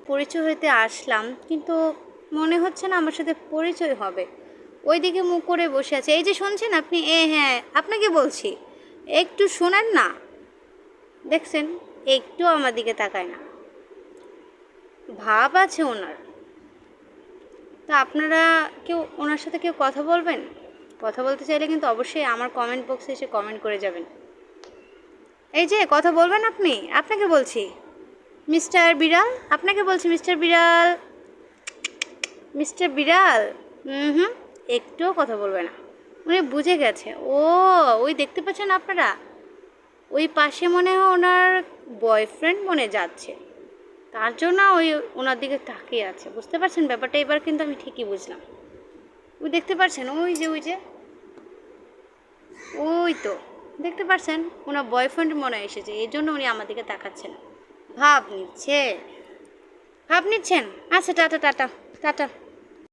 পরিচয় হইতে আসলাম, কিন্তু মনে হচ্ছে না আমার সাথে পরিচয় হবে। ওইদিকে মুখ করে বসে আছে। এই যে শুনছেন আপনি? হ্যাঁ, আপনাকে বলছি, একটু শোনেন না। দেখছেন, একটু আমার দিকে তাকায় না। ভাব আছে ওনার। তা আপনারা কেউ ওনার সাথে কেউ কথা বলবেন? কথা বলতে চাইলে কিন্তু অবশ্যই আমার কমেন্ট বক্সে এসে কমেন্ট করে যাবেন। এই যে কথা বলবেন আপনি? আপনাকে বলছি মিস্টার বিড়াল, আপনাকে বলছি মিস্টার বিড়াল, মিস্টার বিড়াল। হুম, একটুও কথা বলবে না। উনি বুঝে গেছে। ও, ওই দেখতে পাচ্ছেন আপনারা, ওই পাশে মনে হয় ওনার বয়ফ্রেন্ড মনে যাচ্ছে, তার জন্য ওই ওনার দিকে তাকিয়ে আছে। বুঝতে পারছেন ব্যাপারটা? এবার কিন্তু আমি ঠিকই বুঝলাম। ওই দেখতে পাচ্ছেন, ওই যে ওই তো দেখতে পাচ্ছেন, ওনার বয়ফ্রেন্ড মনে এসেছে, এই জন্য উনি আমার দিকে তাকাচ্ছেন। ভাব নিচ্ছে, ভাব নিচ্ছেন। আচ্ছা, টাটা টাটা টাটা।